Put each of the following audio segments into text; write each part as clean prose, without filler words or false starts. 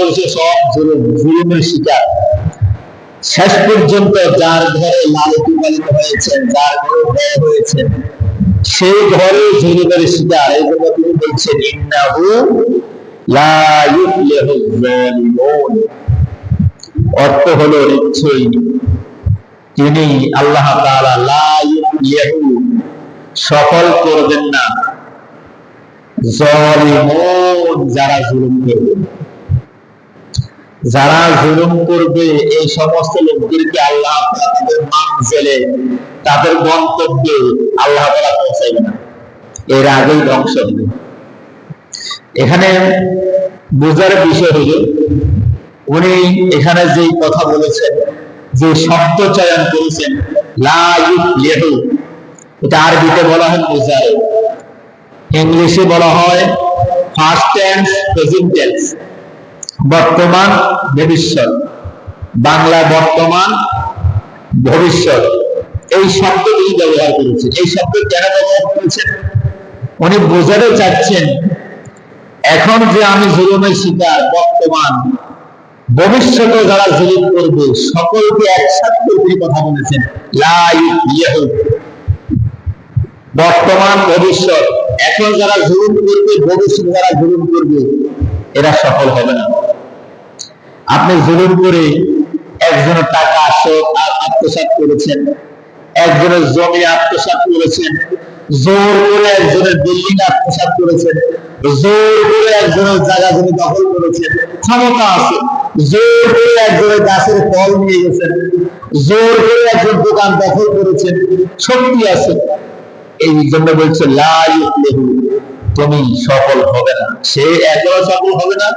করেছে সব জুলুমের শিকার। শেষ পর্যন্ত যার ঘরে লালিত পালিত হয়েছেন, যার ঘরে বড় হয়েছেন, সেই ঘরে জুলুমের শিকার। এই জন্য তিনি বলছেন ইন্নাহু লা ইউফলিহুল যালিমুন। অর্থ হলো নিশ্চয়ই তিনি আল্লাহ তাআলা লা ইউফলিহু সফল করবেন না যালিমুন যারা জুলুম করবে। যারা জুলুম করবে এই সমস্ত লোকদেরকে আল্লাহ তাদের মানজিলে, তাদের গন্তব্যে আল্লাহ তাআলা পৌঁছাইবে না, এর আগেই ধ্বংস হবে। এখানে বোঝার বিষয় হলো উনি এখানে যে কথা বলেছেন, যে শব্দ চয়ন করেছেন লা ইউফলিহু, এটা আরবিতে বলা হয় মুজারে, ইংলিশে বলা হয় ফার্স্ট টেন্স, প্রেজেন্ট টেন্স, বর্তমান ভবিষ্যৎ, বাংলা বর্তমান ভবিষ্যৎ। এই শব্দটি ব্যবহার করেছেন। এই শব্দ কেন ব্যবহার করেছেন? উনি বোঝাতে চাচ্ছেন এখন যে আমি জুলুমের শিকার, বর্তমান ভবিষ্যতে যারা জুলুম করবে সকলকে একসাথে তিনি কথা বলেছেন লা ইউফলিহু। বর্তমান ভবিষ্যৎ, এখন যারা জুলুম করবে, ভবিষ্যতে যারা জুলুম করবে, এরা সফল হবে না। আপনি জুলুম করে একজনের টাকা আত্মসাৎ করেছেন, একজনের জমি আত্মসাৎ করেছেন, জোর করে একজনের বিল্ডিং আত্মসাৎ করেছেন, জোর করে একজনের জায়গা জমি দখল করেছেন, ক্ষমতা আছে, জোর করে একজনের গাছের ফল নিয়ে গেছেন, জোর করে একজন দোকান দখল করেছেন, শক্তি আছে, এই জন্য বলছে লা ইউফলিহু, তুমি সফল হবে না। সে এখনো সফল হবে না,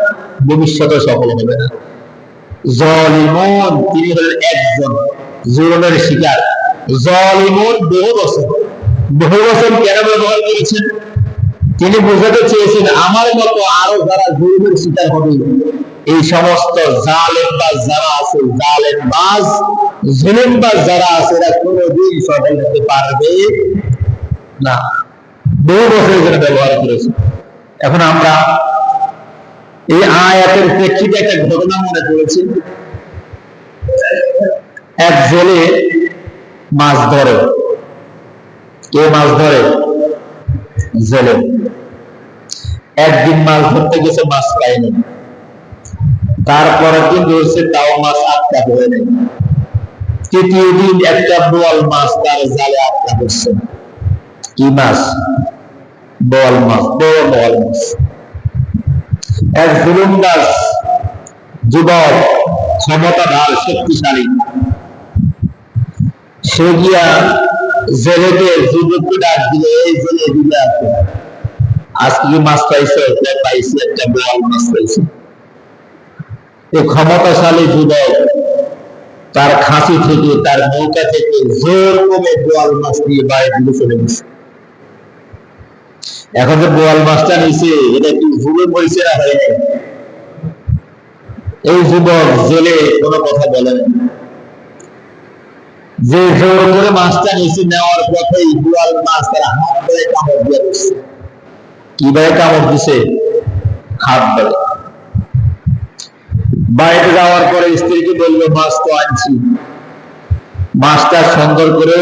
ভবিষ্যতে সফল হবে না। যালিমুন, তিনি হলেন একজন জুলুমের শিকার। যালিমুন বহু বছর কেন ব্যবহার করেছেন? তিনি বোঝাতে চেয়েছেন আমার মতো আরো যারা জুলুমের শিকার হবে, এই সমস্ত জালেম বা যারা আছে, জালেম বাজ, জুলুম বাজ যারা আছে, এরা কোনোদিন সফল হতে পারবে না। বহু বছর এখানে ব্যবহার করেছে। এখন আমরা এই আয়াতের প্রেক্ষিতে একটা ঘটনা মনে করেছি। এক জেলে মাছ ধরে। কে মাছ ধরে? জেলে। একদিন মাছ ধরতে গেছে, মাছ পায়নি। তারপরের দিন ধরছে, তাও মাছ আটকা ধরে নেই। তৃতীয় দিন একটা বোয়াল মাছ তার জালে আটকা ধরছে। কি মাছ? বোয়াল মাছ, বড় বোয়াল মাছ। এক জুলুমবাজ যুবক, ক্ষমতাধর, শক্তিশালী, সে গিয়া জেলেকে, যুবককে ডাক দিল, এই জেলে দিলে আছে, আজকে কি মাছ পাইছে? পাইছে, একটা বোয়াল মাছ পাইছে। এই ক্ষমতাশালী যুবক তার খাঁচি থেকে, তার নৌকা থেকে জোর করে বোয়াল মাছ নিয়ে বাইরে দিকে চলে গেছে। এখন যে বোয়াল মাছটা নিছে, এটা কি জুলুম হয়েছে না হয়নি? এই যুবক জেলে কোনো কথা বলে না। যে জোর করে মাছটা নিচে নেওয়ার পথে বোয়াল মাছ তার হাত ধরে কামড় দিয়ে দিচ্ছে। কিভাবে কামড় দিছে? হাত ধরে। বাড়িতে যাওয়ার পরে স্ত্রীকে বললো, মাছ তো আনছি, মাছটা সুন্দর করে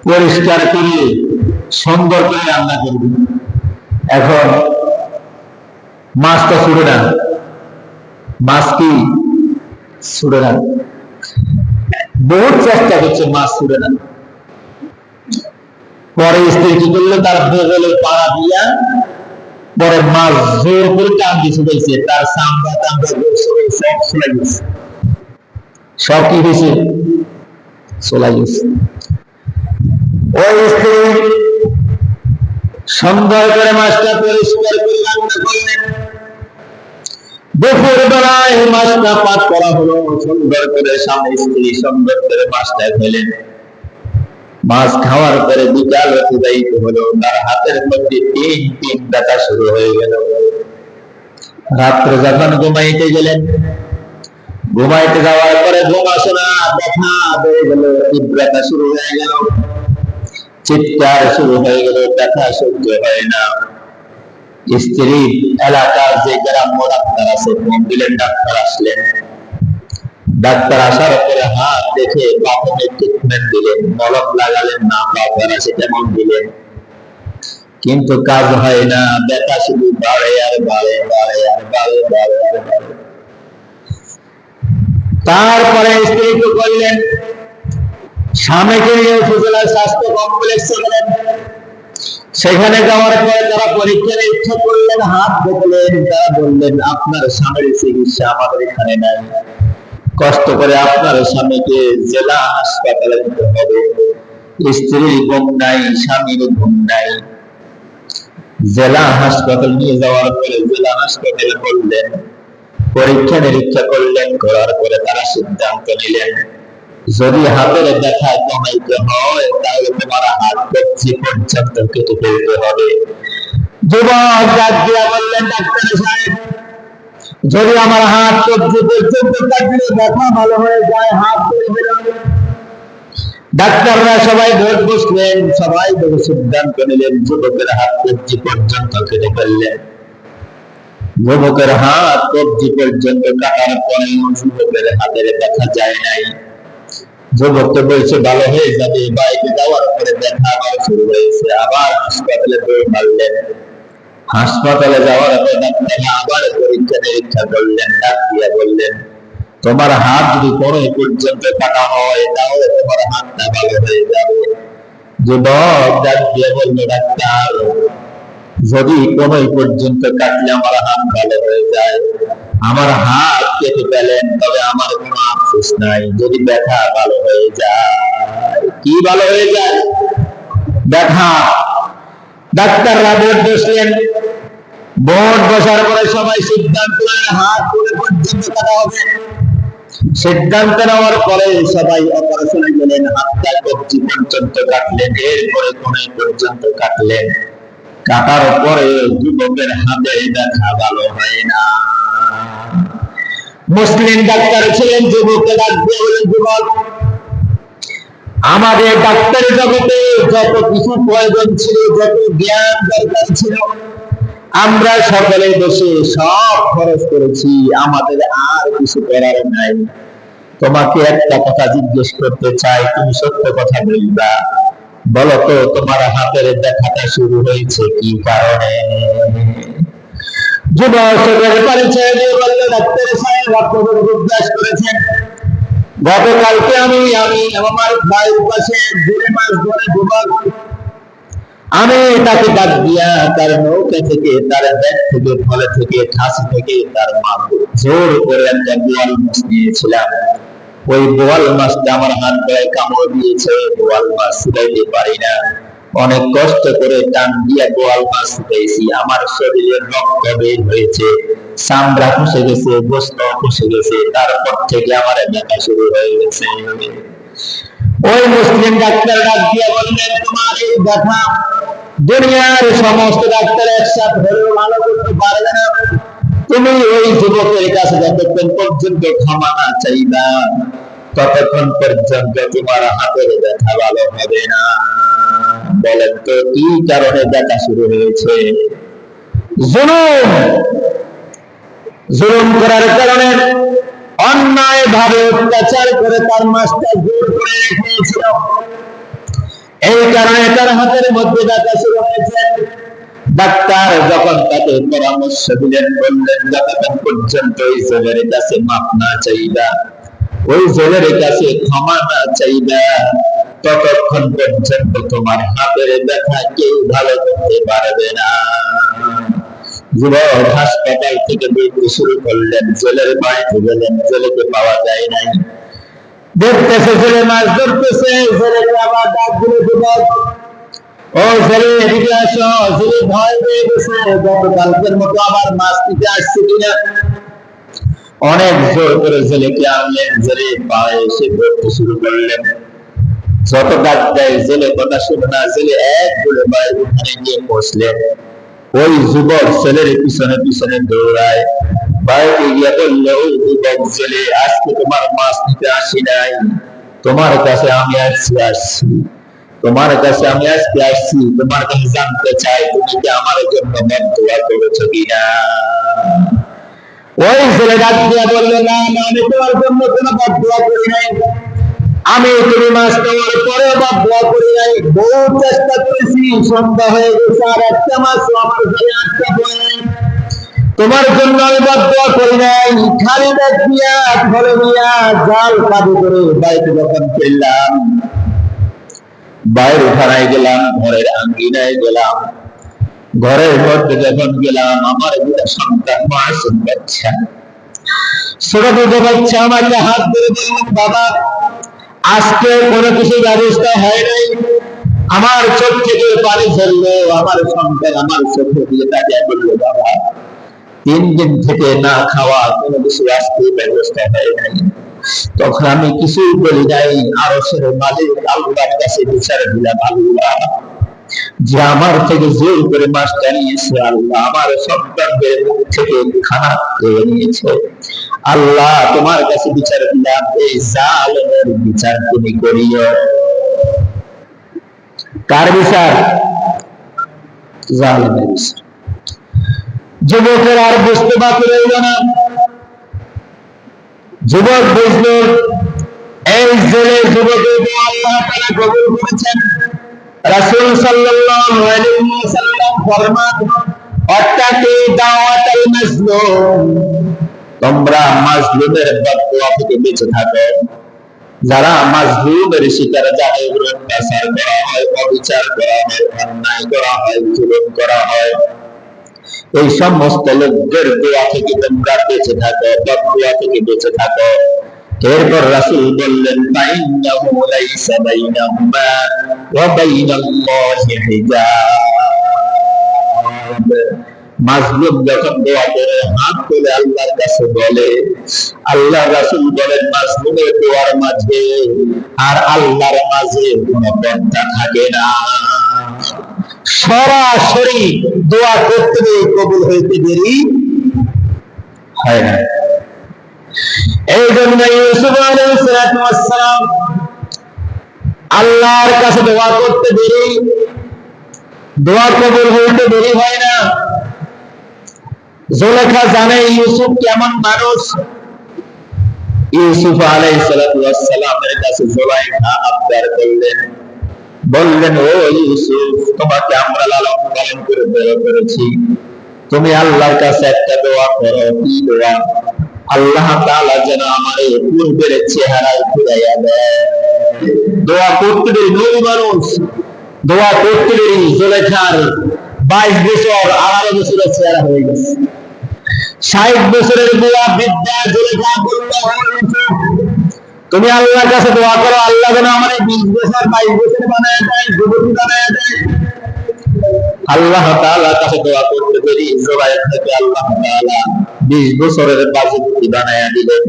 পরিষ্কার করে সুন্দর করে রান্না করবে। এখন মাছটা ছুটে না, মাছ কি ছুটে না, বহুত চেষ্টা করছে, মাছ ছুটে না। পরে স্ত্রী কি করলো, তার বগলে পাড়া দিয়া পরে মাছ জোর করে টান দিয়ে ছুটাইছে, তার চামড়া টামড়া সব চলে গেছে। সব কি হয়েছে? চলে গেছে। ওই স্ত্রী সুন্দর করে মাছটা পরিষ্কার করে রান্না করলেন। দুপুর বেলায় মাছটা পাক করা হলো, সুন্দর করে স্বামী স্ত্রী সুন্দর করে মাছটা খেলেন। মাছ খাওয়ার পরে বিকাল অতিবাহিত হলো, তার হাতের মধ্যে তিন ব্যথা শুরু হয়ে গেল। রাত্রে যখন ঘুমাইতে গেলেন, ঘুমাইতে যাওয়ার পরে ঘুম আসে না, ব্যথা বেড়ে গেল, তীব্রতা শুরু হয়ে গেল, চিৎকার শুরু হয়ে গেল, ব্যথা সহ্য হয় না। স্ত্রী এলাকার যে গ্রাম্য ডাক্তার আছে ফোন দিলেন, ডাক্তার আসলেন। ডাক্তার আসার পরে হাত দেখে প্রাথমিক ট্রিটমেন্ট দিলেন, মলম লাগালেন, না প্যারাসিটামল দিলেন, কিন্তু কাজ হয় না। ব্যথা শুধু বাড়ে আর বাড়ে, বাড়ে আর বাড়ে, বাড়ে আর বাড়ে। তারপরে স্ত্রীকে বললেন, স্বামীকে নিয়ে উপজেলা স্বাস্থ্য কমপ্লেক্সে গেলেন। সেখানে যাওয়ার পরে তারা পরীক্ষার ইচ্ছা করলেন, হাত দেখলেন। তারা বললেন, আপনার স্বামীর চিকিৎসা আমাদের এখানে নাই, কষ্ট করে আপনার স্বামীকে জেলা হাসপাতালে নিতে হবে। স্ত্রীর ঘুম নাই, স্বামীর ঘুম নাই। জেলা হাসপাতাল নিয়ে যাওয়ার পরে জেলা হাসপাতালে বললেন, পরীক্ষা নিরীক্ষা করলেন, করার পরে তারা সিদ্ধান্ত নিলেন, যদি হাতের ব্যথা কমাইতে হয় তাহলে তোমার হাত কবজি পর্যন্ত কেটে ফেলতে হবে। যুবক ডাক দিয়া বললেন, ডাক্তার সাহেব, যদি আমার হাত কবজি পর্যন্ত কাটলে ব্যথা ভালো হয়ে যায়, হাত ধরে দিলাম। ডাক্তাররা সবাই ভোট বসলেন, সবাই সিদ্ধান্ত নিলেন, যুবকের হাত কবজি পর্যন্ত কেটে ফেললেন। যুবকের হাত কবজি পর্যন্ত কাটার পরেও যুবকের হাতের ব্যথা যায় নাই। যুবককে বলছে ভালো হয়ে যাবে, বাইরে যাওয়ার পরে ব্যথা আবার শুরু হয়েছে। আবার হাসপাতালে দৌড় মারলেন। হাসপাতালে যাওয়ার পরে ডাক্তার আবার পরীক্ষা নিরীক্ষা করলেন, ডাক দিয়া বললেন, তোমার হাত যদি কোনোই পর্যন্ত কাটা হয় তাহলে তোমার হাতটা ভালো হয়ে যাবে। যুবক ডাক দিয়া বললো, ডাক্তার, যদি কোনোই পর্যন্ত কাটলে আমার হাত ভালো হয়ে যায়, আমার হাত কেটে ফেলেন, তবে আমার কোনো আফসোস নাই। যদি ব্যথা ভালো হয়ে যায়, কি ভালো হয়ে যায়? ব্যথা। ডাক্তাররা ভোট বসলেন। ভোট বসার পরে সবাই সিদ্ধান্ত নেন, হাত কোনে পর্যন্ত কাটা হবে। সিদ্ধান্ত নেওয়ার পরে সবাই অপারেশনে গেলেন, হাতটা কবজি পর্যন্ত কাটলেন, এরপরে কোনে পর্যন্ত কাটলেন। কাটার পরে যুবকের হাতে ব্যথা ভালো হয় না। মুসলিম ডাক্তার ছিলেন, যুবককে ডাক দিয়ে বলেন, যুবক, আমাদের ডাক্তারি জগতে যত কিছু প্রয়োজন ছিল, যত জ্ঞান দরকার ছিল, আমরা সকলে বসে সব খরচ করেছি, আমাদের আর কিছু করার নাই। তোমাকে একটা কথা জিজ্ঞেস করতে চাই, তুমি সত্য কথা বলবা। বলো তো, তোমার হাতের ব্যথাটা শুরু হয়েছে কি কারণে? যুবক পরিচয় দিয়ে বলল, ডাক্তার সাহেব, আপনাদের জিজ্ঞাস করেছেন, গতকালকে আমি আমার ভাইয়ের পাশে জোরে মাছ ধরে, যুবক, আমি তাকে ডাক দিয়া তার নৌকা থেকে, তার ব্যাগ থেকে, ফলে থেকে, খাসি থেকে তার মা জোর করে একটা বোয়াল মাছ নিয়েছিলাম। ওই বোয়াল মাছটা আমার হাত গায়ে কামড় দিয়েছে, বোয়াল মাছ ছুটাইতে পারি না। অনেক কষ্ট করে টান দিয়া বোয়াল মাছ ছুটাইছি, আমার শরীরের রক্ত বের হয়েছে, চামড়া খসে গেছে, গোস্ত খসে গেছে, তারপর থেকে আমার ব্যথা শুরু হয়ে গেছে। ওই মুসলিম ডাক্তার ডাক দিয়া বললেন, তোমার এই ব্যথা দুনিয়ার সমস্ত ডাক্তার একসাথে হলেও ভালো করতে পারবে না। তুমি ওই যুবকের কাছে যতক্ষণ পর্যন্ত ক্ষমা না চাইবা, ততক্ষণ পর্যন্ত তোমার হাতের ব্যথা ভালো হবে না। বলেন তো, কি কারণে ব্যথা শুরু হয়েছে? জুলুম। জুলুম করার কারণে, অন্যায় ভাবে অত্যাচার করে তার মাছটা জোর করে রেখেছিল, এই কারণে তার হাতের মধ্যে ব্যথা শুরু হয়েছে। ডাক্তার যখন তাকে পরামর্শ দিলেন, বললেন, যতক্ষণ পর্যন্ত ওই জেলের কাছে মাপ না চাইবা, ওই জেলের কাছে ক্ষমা না চাইবা, ততক্ষণ পর্যন্ত তোমার হাতের ব্যথা কেউ ভালো করতে পারবে না। যুবক হাসপাতাল থেকে বেরোতে শুরু করলেন, জেলের বাড়িতে গেলেন, জেলেকে পাওয়া যায় নাই। দেখতেছে জেলে মাছ ধরতেছে, জেলেকে আবার ডাক দিল, যুবক, ও জেলে, এদিকে আসো। জেলে ভয় পেয়ে গেছে, গতকালকের মতো আবার মাছ নিতে আসছে কিনা। অনেক জোর করে জেলেকে আনলেন, জেলে পায়ে এসে ধরতে শুরু করলেন। যত ডাক দেয় জেলে কথা শুনে না, জেলে এক বলে বাইরে ওখানে গিয়ে পৌঁছলেন। ওই যুবক ছেলের পিছনে পিছনে দৌড়ায়, বাইরে গিয়ে বলল, ও যুবক জেলে, আজকে তোমার মাছ নিতে আসি নাই, তোমার কাছে আমি আসছি। তোমার কাছে আমি আজকে আসছি, তোমার কাছে জানতে চাই তুমি কি আমার জন্য বদদুয়া করেছো কিনা। ওই ছেলে ডাক দিয়া বললো, না না, আমি তোমার জন্য কোনো বদদুয়া করি নাই, আমি তুমি মাস নেওয়ার পরে বদদুয়া করি নাই। বহু চেষ্টা করেছি, সন্ধ্যা হয়ে গেছে, আর একটা মাস আমার ঘরে আটকা পড়ে, তোমার জন্য আমি বদদুয়া করি নাই। খালি ব্যাগ দিয়া ঘরে দিয়া জাল কাবু করে বাড়িতে যখন ফিরলাম, বাইরে উঠানায় গেলাম, ঘরের আঙ্গিনায় গেলাম, ঘরের মধ্যে যখন গেলাম, আমার দুটা সন্তান মাসুম বাচ্চা, ছোট দুটো বাচ্চা আমাকে হাত ধরে বললেন, বাবা আজকে কোনো কিছু ব্যবস্থা হয় নাই। আমার চোখ থেকে পানি ঝরলো, আমার সন্তান আমার চোখে দিয়ে তাকিয়ে বললো, বাবা 3 দিন থেকে না খাওয়া, কোনো কিছু আজকে ব্যবস্থা হয় নাই। তখন আমি কিছুই বলি নাই, আরশের মালিক আল্লাহর কাছে বিচার দিলাম, আল্লাহ যে আমার থেকে জোর করে মাছ টানিয়েছে, আল্লাহ আমার সন্তানদের মুখ থেকে খানা খেয়ে নিয়েছে, আল্লাহ তোমার কাছে বিচার দিলাম, এই জালেমের বিচার তুমি করিও। কার বিচার? জালেমের বিচার। যুবকের আর বুঝতে বাকি রইল না। যুবক বুঝল এই জেলে যুবকের দোয়া আল্লাহ তাআলা কবুল করেছেন। রাসূল সাল্লাল্লাহু আলাইহি ওয়াসাল্লাম ফরমান, অত্যাকি দাওয়াতুল মাজলুম, তোমরা মাজলুমের বদদুয়া থেকে বেঁচে থাকো। যারা মাজলুমের শিকার, যাদের উপর অত্যাচার করা হয়, অবিচার করা হয়, অন্যায় করা হয়, জুলুম করা হয়, এই সমস্ত লোকদের দোয়া থেকে তোমরা বেঁচে থাকো, বদদুয়া থেকে বেঁচে থাকো। এরপর রাসূল বললেন, ফাইন্নাহু লাইসা বাইনাহুমা ওয়া বাইনাল্লাহি হিজাব। মাজলুম যখন দোয়া করে হাত তুলে আল্লাহর কাছে বলে, আল্লাহ রাসূল বলেন মাজলুমের দোয়ার মাঝে আর আল্লাহর মাঝে কোনো পর্দা থাকে না, সরাসরি দোয়া করতে গিয়ে কবুল হইতে দেরি হয় না। এই জন্য ইউসুফ আলাইহিস সালাম আল্লাহর কাছে দোয়া করতে দেরি, দোয়া কবুল হইতে দেরি হয় না। জুলেখা জানে ইউসুফ কেমন মানুষ। ইউসুফ আলাইহিস সালামের কাছে জুলেখা আবদার করলেন, বললেন, ও ইউসুফ, তোমাকে আমরা লালন পালন করে বড় করেছি, তুমি আল্লাহর কাছে একটা দোয়া করো। কি দোয়া? আল্লাহ তাআলা যেন আমার এই পূর্বের চেহারায় ফিরাইয়া দেয়। দোয়া করতে দেরি, নবী মানুষ, দোয়া করতে দেরি। জুলেখার 22 বছর 18 বছরের চেহারা হয়ে গেছে। 60 বছরের বুয়া বৃদ্ধা জুলেখা বলল, তুমি আল্লাহর কাছে দোয়া করো, আল্লাহ যেন আমার 20 বছর 22 বছর বানায় দেয়, যুবতী বানায় দেয়। আল্লাহ তাআলার কাছে দোয়া করতে দেরি, জুলাইখা থেকে আল্লাহ তাআলা 20 বছরের যুবতী বানায়া দিলেন।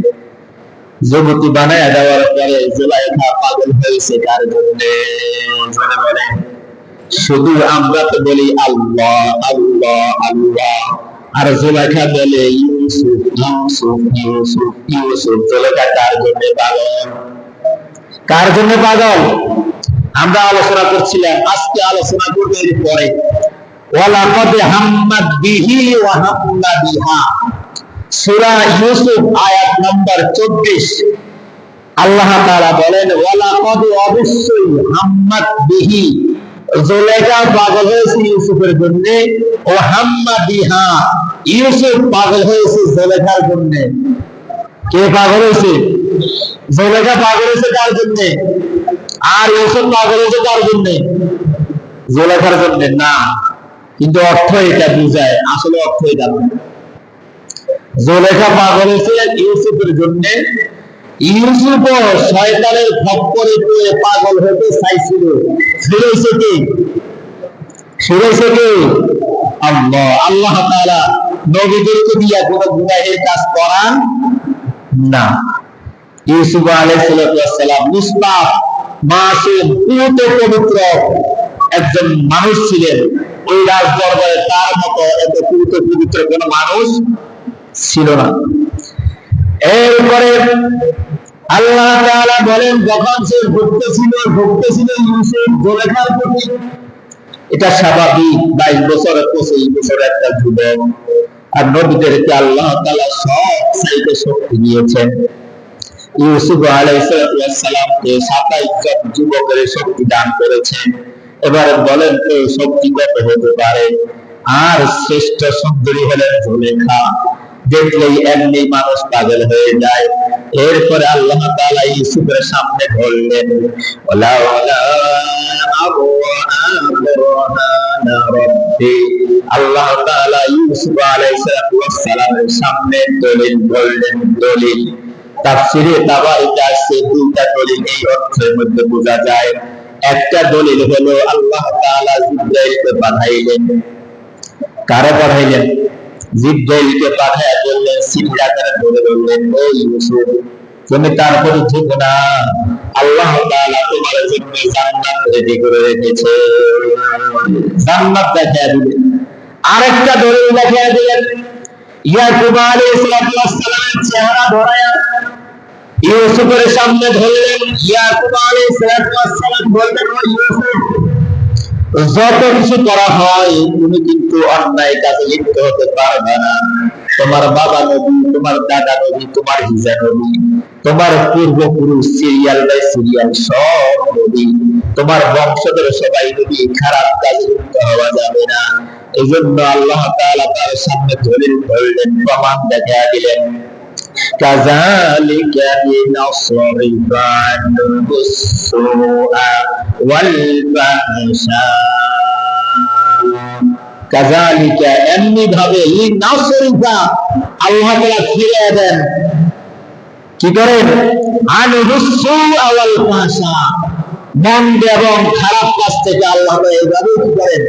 যুবতী বানায়া দেওয়ার পরে জুলাইখা পাগল হয়েছে কার জন্য? জোরে বলে। শুধু আমরা তো বলি আল্লাহ আল্লাহ আল্লাহ, আর জুলাইখা বলে ইউসুফ ইউসুফ ইউসুফ ইউসুফ। জুলাইখা কার জন্য পাগল? কার জন্য পাগল? আমরা আলোচনা করছিলাম, আজকে আলোচনা করব এর পরে। ওয়ালাকাদ হাম্মাত বিহি ওয়া হাম্মা বিহা, সূরা ইউসুফ আয়াত নাম্বার 24। আল্লাহ তাআলা বলেন, ওয়ালাকাদ, অবশ্যই, হাম্মাত বিহি, জুলেখা পাগল হয়েছে ইউসুফের জন্য, ও হাম্মা বিহা, ইউসুফ পাগল হয়েছে জুলেখার জন্য। কে পাগল হয়েছে? জুলেখা পাগল হয়েছে কার জন্য? আর ইউসুফ পাগল হয়েছে কার জন্য? জুলেখার জন্য না, কিন্তু অর্থ এটা বুঝায়, আসলে অর্থ এটা না। জুলেখা পাগল হয়েছে ইউসুফের জন্য। ইউসুফ শয়তানের খপ্পরে পড়ে পাগল হতে চাইছিল। ফিরেছে কি? ফিরেছে কি? আল্লাহ। আল্লাহ তাআলা নবীদেরকে দিয়া কোনো গুনাহের কাজ করান না। ইউসুফ আলাইহিস সালাম নিষ্পাপ, মাসুম, পুত পবিত্র একজন মানুষ ছিলেন। ওই রাজ দরবারে তার মতো এত পুত পবিত্র কোন মানুষ ছিল না। এরপরে আল্লাহ তাআলা বলেন যখন সে ভুগতেছিল ইউসুফ জুলেখার প্রতি, এটা স্বাভাবিক, 22 বছর 25 বছর একটা যুবক, আর নবীদেরকে আল্লাহ তাআলা সব চাইতে শক্তি দিয়েছেন। ইউসুফ আলাইহিস সালামকে 27 জন যুবকের শক্তি দান করেছেন। এবার বলেন তো শক্তি কত হতে পারে? আর শ্রেষ্ঠ সুন্দরী হলেন জুলেখা, দেখলেই এমনি মানুষ পাগল হয়ে যায়। এরপরে আল্লাহ তাআলা ইউসুফের সামনে ধরলেন, ওলা ওলা আল্লাহ তাআলা ইউসুফ আলাইহিস সালামের সামনে দলিল ধরলেন। দলিল তাফসীরে তাবারিতে আসছে দুইটা দলিল এই অর্থের মধ্যে বোঝা যায়। একটা দলিল হলো আল্লাহ তাআলা জিবরাইলকে পাঠাইলেন। কারে পাঠাইলেন? জিবরাইলকে পাঠায় বললেন, সিজদা করে বললেন, ও ইউসুফ তুমি তার প্রতি ঝুঁকো না, আল্লাহ তাআলা তোমার জন্য জান্নাত রেডি করে রেখেছে, জান্নাত দেখায় দিলেন। আরেকটা দলিল দেখায় দিলেন, ইয়াকুব আলাইহিস সালামের চেহারা ধরায়া ইউসুফের সামনে ধরলেন। ইয়াকুব আলাইহিস সালাম বললেন, ও ইউসুফ যত কিছু করা হয় তুমি কিন্তু অন্যায় কাজে লিপ্ত হতে পারবে না। তোমার বাবা নবী, তোমার দাদা নবী, তোমার হিজা নবী, তোমার পূর্বপুরুষ সিরিয়াল বাই সিরিয়াল সব নবী, তোমার বংশধর সবাই নবী, খারাপ কাজে লিপ্ত হওয়া যাবে না। এই জন্য আল্লাহ তাআলা তার সামনে দলিল ধরলেন, প্রমাণ দেখা দিলেন। كذلك لنصرف عنه السوء والفحشاء كذلك এমনি ভাবে লিনাসরিফা আল্লাহ তাআলা ফিরিয়ে দেন। কি করেন? আনহু সুআ ওয়াল ফাহশা, মন্দ এবং খারাপ কাজ থেকে আল্লাহ তাআলা এইভাবে কি করেন?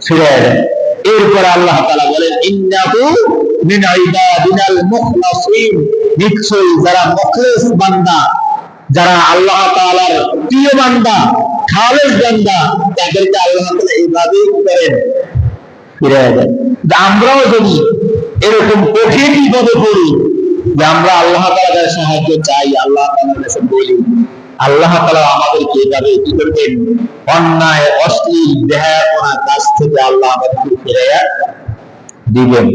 ফিরিয়ে দেন। এরপর আল্লাহ তাআলা বলেন, ইন্নাহু মিন ইবাদিনাল মুখলাসিন, নিশ্চয়ই যারা মুখলিস বান্দা, যারা আল্লাহ তাআলার প্রিয় বান্দা, খালেস বান্দা, তাদেরকে আল্লাহ তাআলা এইভাবেই করেন, ফিরিয়ে দেন। আমরাও যদি এরকম কঠিন বিপদে পড়ি যে আমরা আল্লাহ তাআলার কাছে সাহায্য চাই, আল্লাহ তাআলার কাছে বলি, আল্লাহ তাআলা আমাদেরকে এভাবে কি করবেন? অন্যায় অশ্লীল বেহায়াপনা কাজ থেকে আল্লাহ আমাদেরকে ফিরিয়ে দিবেন।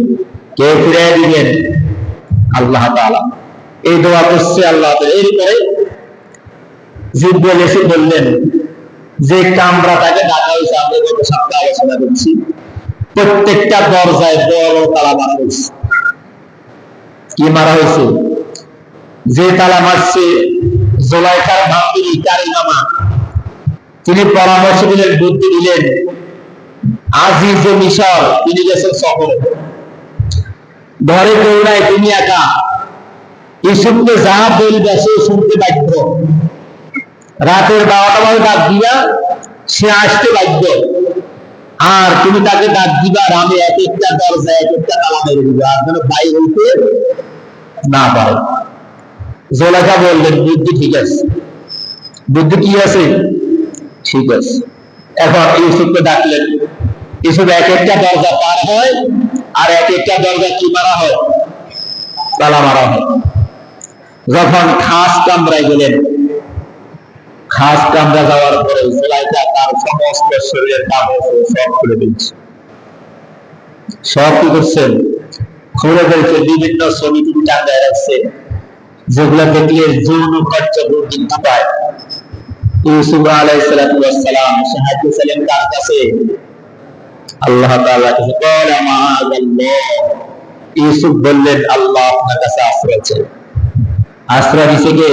কে ফিরিয়ে দিবেন? আল্লাহ তাআলা। এই দোয়া করছে আল্লাহ তাআলা। এরপরে জিবরাইল এসে বললেন যে কামরাটাকে ডাকা হয়েছে, আমরা গত সপ্তাহে আলোচনা করছি, প্রত্যেকটা দরজায় বড় তালা মারা হয়েছে। কি মারা হয়েছে? যে তালা মারছে জুলাইখার বান্ধবী কারিনামা, তিনি পরামর্শ দিলেন, বুদ্ধি দিলেন। আজিজ মিশর তিনি গেছেন সফরে, ঘরে কেউ নাই, তিনি একা। ইউসুফকে যা বলবে সে শুনতে বাধ্য। রাতের 12টা বাজে ডাক দিবা, সে আসতে বাধ্য। আর তুমি তাকে ডাক দিবা, আর আমি এক একটা দরজা এক একটা তালা মেরে দিব, আর যেন বাইরে হইতে না পারে। জোলেখা বললেন, বুদ্ধি ঠিক আছে। বুদ্ধি কি আছে? ঠিক আছে। এখন ইউসুফকে ডাকলেন। ইউসুফ এক একটা দরজা পার হয়, আর এক একটা দরজা কি মারা হয়? তালা মারা হয়। যখন খাস কামরায় গেলেন, খাস কামরা যাওয়ার পরে জুলাইখা তার সমস্ত শরীরের কাপড় সব খুলে দিচ্ছে। সব কি করছেন? খুলে ফেলছে। বিভিন্ন ছবি তুমি টাঙ্গায় রাখছে, যেগুলো দেখলে যৌন কার্যবৃদ্ধি পায়। ইউসুফ আলাইহিস সালাম সাহায্য ছিলেন কার কাছে? আল্লাহ তাআলার কাছে। ক্বালা মাআযাল্লাহ, ইউসুফ বললেন আল্লাহ আপনার কাছে আশ্রয় চাই। আশ্রয় দিছে কে?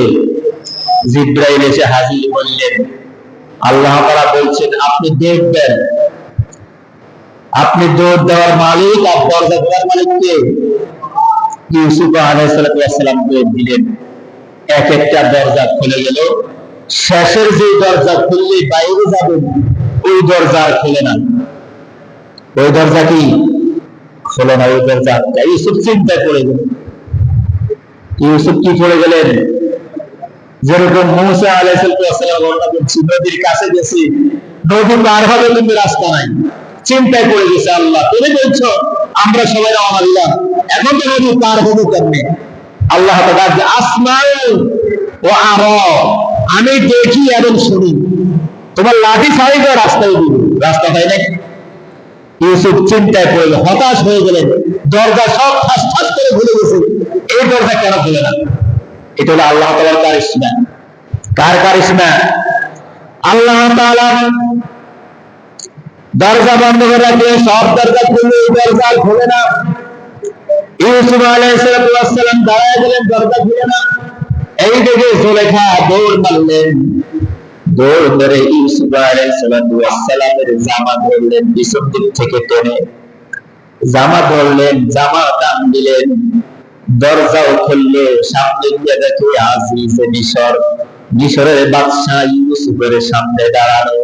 জিবরাইল এসে হাজির বললেন, আল্লাহ তাআলা বলছেন আপনি দেখবেন। আপনি দৌড় দেওয়ার মালিক, আর দরজা দেওয়ার মালিক কে? ইউসুফ আলাইহিস সালাম দৌড় দিলেন। এক একটা দরজা খুলে গেল। শেষের যে দরজা খুললে বাইরে যাবেন, ওই দরজা আর খুলে না। ওই দরজা কি খোলে না? ওই দরজা ইউসুফ চিন্তায় পড়ে গেল। ইউসুফ কি পড়ে গেলেন? যেরকম মুসা আলাইহিস সালাম বর্ণনা করছি, নদীর কাছে গেছি, নদী পার হবে কিন্তু রাস্তা নাই, চিন্তায় পড়ে গেছে। আল্লাহ তুমি বলছো আমরা সবাই রওনা দিলাম, এখন তো নদী পার হবো কেমনে? আল্লাহ তাআলা আসমাউ ও আর আমি দেখি এবং শুনি। তোমার লাঠি ছাড়িয়ে রাস্তায় দিব, রাস্তা হয় না। ইউসুফ চিন্তায় পড়ল, হতাশ হয়ে গেলেন। দরজা সব ঠাস ঠাস করে ভুলে গেছে, এই দরজা কেন খুলে না? এটা হলো আল্লাহ তাআলার কারিশমা। কার কারিশমা? আল্লাহ তাআলা দরজা বন্ধ করে রাখলে সব দরজা খুললে এই দরজা খুলে না। ইউসুফ আলাইহিস সালাম দাঁড়ায় গেলেন, দরজা খুলে না। এই দেখে জুলেখা দৌড় মারলেন, দৌড় ধরে ইউসুফ আলাইহিস সালামের জামা ধরলেন, পিছন দিক থেকে টেনে জামা ধরলেন, জামা টান দিলেন, দরজাও খুললো। সামনে গিয়ে দেখে আজিজ মিশর, মিশরের বাদশাহ ইউসুফের সামনে দাঁড়ানো।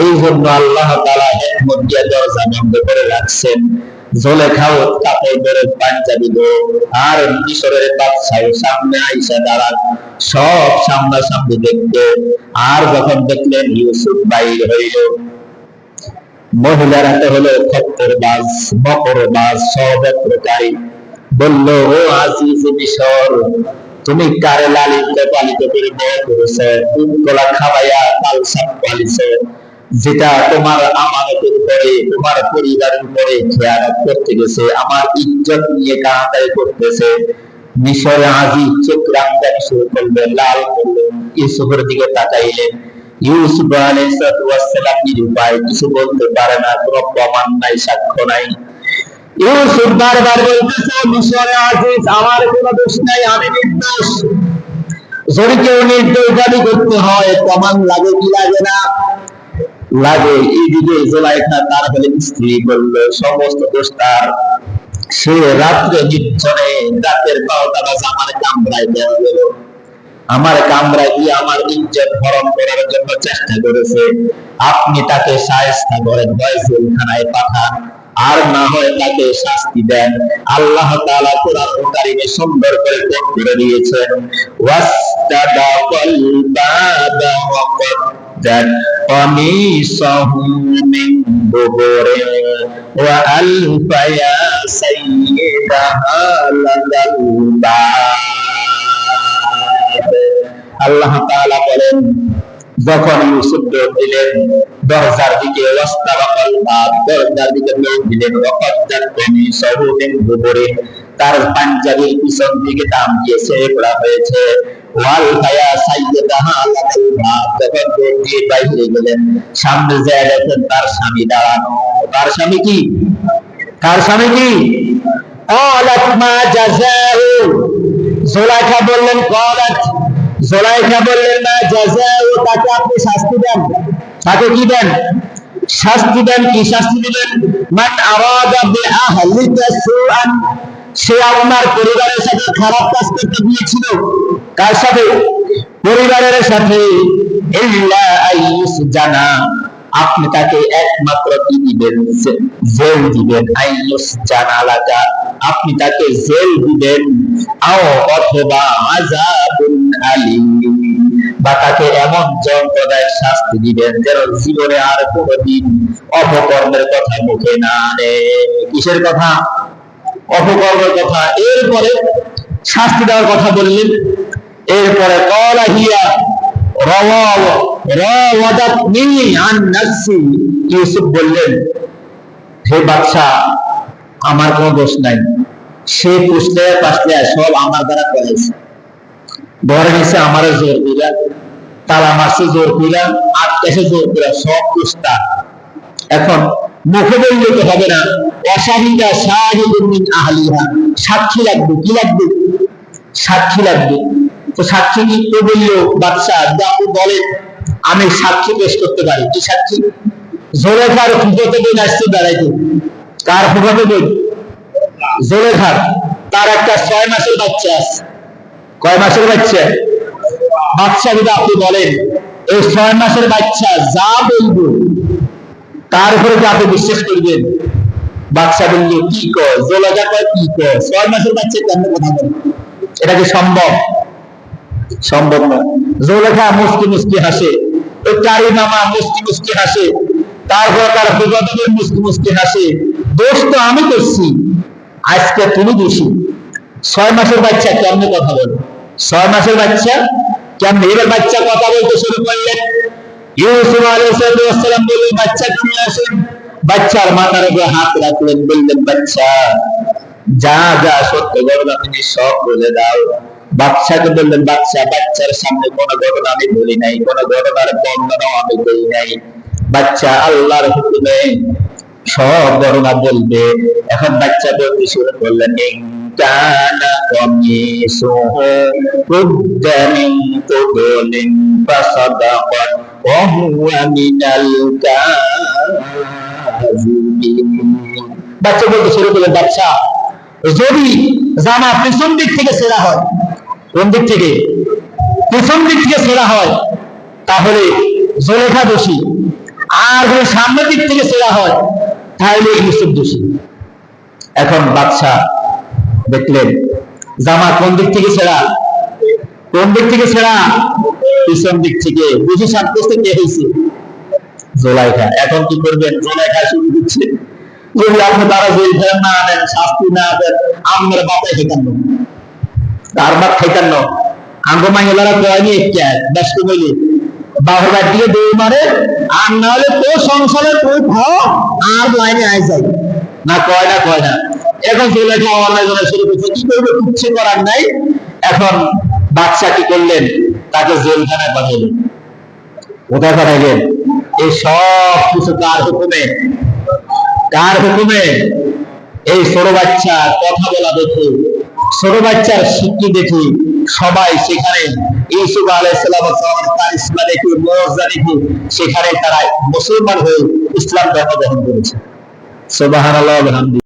এই জন্য আল্লাহ তাআলা হিকমত দিয়ে দরজা বন্ধ করে রাখছেন। জুলেখাও কাপড় ধরে পাঞ্জাবি ধরে, আর মিশরের বাদশাহ সামনে আইসা দাঁড়ান, সব সামনাসামনি দেখতে। আর যখন দেখলেন ইউসুফ বাইর হইল, মহিলারা তো হলো খপ্পরবাজ, মকরবাজ, ষড়যন্ত্রকারী। বলল, ও আজিজ মিশর, তুমি কারে লালিত পালিত করে বড় করেছো, দুধকলা খাওয়াইয়া কালসাপ পালিছো, যেটা তোমার আমানতের উপরে, তোমার পরিবারের উপরে খেয়ানত করতে গেছে, আমার ইজ্জত নিয়ে কাহাতাই করতেছে। মিশরে আজিজ চোখ রামদানি শুরু করলেন, লাল করলেন, ইউসুফের দিকে তাকাইলেন। ইউসুফ আলাইহিস সালাম নিরুপায়, কিছু বলতে পারে না, কোনো প্রমাণ নাই, সাক্ষ্য নাই। ইউসুফ বারবার বলতেছে, মিশরে আজিজ, আমার কোনো দোষ নাই, আমি নির্দোষ। যদি কেউ নির্দোষ দাবি করতে হয়, প্রমাণ লাগে কি লাগে না? লাগে। এইদিকে জুলাইখা তার বলে স্ত্রী বলল, সমস্ত দোষ তার। সে রাত্রে নির্জনে রাতের 12টা বাজে আমার কামরায় দেওয়া গেল, আমার কামরায় গিয়ে আমার ইজ্জত হরণ করার জন্য চেষ্টা করেছে। আপনি তাকে শায়েস্তা করেন, হয় জেলখানায় পাঠান, আর না হয় তাকে শাস্তি দেন। আল্লাহ তাআলা কোরআন কারীমে সুন্দর করে কোট করে দিয়েছেন, ওয়াস্তাদাকাল বাবা ওয়া قدت قميصه من دبر وألف يا سيدها لدى الباب। আল্লাহ তাআলা বলেন, যখন ইউসুফ দৌড় দিলেন দরজার দিকে, ওয়াস্তাবাকাল বাব, দরজার দিকে দৌড় দিলেন, ওয়াকাদ্দাত কমিসাহু মিন দুবুরিন, তার পাঞ্জাবির পিছন দিকে টান দিয়েছে, পড়া হয়েছে। ওয়াল ফায়া সাইয়্যিদাহা আলাল বাব, যখন দৌড় দিয়ে বাইরে গেলেন, সামনে যায় দেখেন তার স্বামী দাঁড়ানো। তার স্বামী কি? তার স্বামী কি? ক্বালাত মা জাযাউ, জুলাইখা বললেন, ক্বালাত, জুলাইখা বললেন, মা জাযাউ, তাকে আপনি শাস্তি দেন। তাকে কি দেন? শাস্তি দেন। কি শাস্তি দিবেন? মান আরাদা বিআহলিকা সুআন, সে আপনার পরিবারের সাথে খারাপ কাজ করতে গিয়েছিল। কার সাথে? পরিবারের সাথে। ইল্লা আইয়ুসজানা, আপনি তাকে একমাত্র কি দিবেন? জেল দিবেন। আইয়ুসজানা লাকা, আপনি তাকে জেল দিবেন। আও অথবা আযাবুন আলীম, বা তাকে এমন যন্ত্রণায় শাস্তি দিবেন যেন জীবনে আর কোনোদিন অপকর্মের কথা মুখে না আনে। কিসের কথা? অপকর্মের কথা। এরপরে শাস্তি দেওয়ার কথা বললেন। এরপরে ক্বালা হিয়া রাওয়াদাতনি আন নাফসি, ইউসুফ বললেন, হে বাদশা, আমার কোনো দোষ নাই, সে পুষলে পাশলে সব আমার দ্বারা করেছে। ধরে নিছে আমার জোর কইরা, তারা মাসে জোর কইরা, আটকাশে জোর কইরা, সব দোষ তার। এখন মুখে বললে তো হবে না, অশাহিদা শাহিদুন মিন আহলিহা, সাক্ষী লাগবে। কি লাগবে? সাক্ষী লাগবে। তো সাক্ষী কি? তো বললো, বাদশা আপনি বলেন, আমি সাক্ষী পেশ করতে পারি। কি সাক্ষী? জুলেখার ফুফাতো বোন আসছে বেড়াইতে। কার ফুফাতো বোন? জুলেখার। তার একটা 6 মাসের বাচ্চা আছে। কয় মাসের বাচ্চা? বাচ্চা যদি আপনি বলেন, এই 6 মাসের বাচ্চা যা বলবো তার উপরে কি আপনি বিশ্বাস করবেন? বাচ্চা বলল, কি কয়? জুলেখা কয়, কি কয়? 6 মাসের বাচ্চা কেমন কথা বলে? এটা কি সম্ভব? সম্ভব না। জুলেখা মুস্কি মুস্কি হাসে, ওই কারি মামা মুস্কি মুস্কি হাসে, তারপর তার ফুফাতো মুস্কি মুস্কি হাসে। দোষ তো আমি করছি, আজকে তুমি দোষী। 6 মাসের বাচ্চা কেমনে কথা বলে? 6 মাসের বাচ্চা কেমন? এবার বাচ্চা কথা বলতে শুরু করলেন। ইউসুফ আলাইহিস সালাম বললেন, বাচ্চা নিয়ে আসেন। বাচ্চার মাথার উপরে হাত রাখলেন, বললেন, বাচ্চা যা যা সত্য ঘটনা তুমি সব বলে দাও। বাচ্চাকে বললেন, বাচ্চা বাচ্চার সামনে কোন ঘটনা আমি বলি নাই, কোন ঘটনার বর্ণনাও আমি বলি নাই। বাচ্চা আল্লাহর হুকুমে সব ঘটনা বলবে। এখন বাচ্চা বলতে শুরু করলেন, কানা কমিসুহু কুদ্দা মিন কুবুলিন ফাসাদাকা ওয়া হুয়া মিনাল কাযিবিন। বাচ্চা বলতে শুরু করলেন, বাচ্চা যদি জামা পিছন দিক থেকে ছেঁড়া হয়, কোন দিক থেকে? পিছন দিক থেকে ছেঁড়া হয়, তাহলে জুলেখা দোষী। আর যদি সামনের দিক থেকে ছেঁড়া হয়, তাহলে ইউসুফ দোষী। এখন বাদশা দেখলেন জামা কোন দিক থেকে ছেঁড়া? কোন দিক থেকে ছেঁড়া? পিছন দিক থেকে। বুঝি সাব্যস্ত কে হয়েছে? জুলাইখা। এখন কি করবেন? জুলাইখা শুরু দিচ্ছে, যদি আপনি তারা জেল ফেরেন না আনেন, শাস্তি না দেন, আমার বাপে খেতান্ন, তার বাপ খেতান্ন। আঙ্গ মাইলারা কয়নি একটা ব্যস্ত বলি বাবার বাড়ি দিয়ে দৌড় মারে, আর না হলে তো সংসারে তুই খাও আর লাইনে আয় যাই না, কয় না, কয় না। এখন চলে খাওয়া অনলাইন শুরু করছে, কি করবে? কিচ্ছু করার নাই। এখন বাদশা কি করলেন? তাকে জেলখানায় পাঠাইলেন। কোথায় পাঠাইলেন? এই সব কিছু কার হুকুমে? কার হুকুমে? এই ছোট বাচ্চা কথা বলা দেখে, ছোট বাচ্চার শিক্ষা দেখে সবাই সেখানে ইউসুফ আলাইহিস সালাম কারিশমা দেখে, মুআজ্জা দেখে সেখানে তারা মুসলমান হয়ে ইসলাম ধর্ম গ্রহণ করেছে। সুবহানাল্লাহ।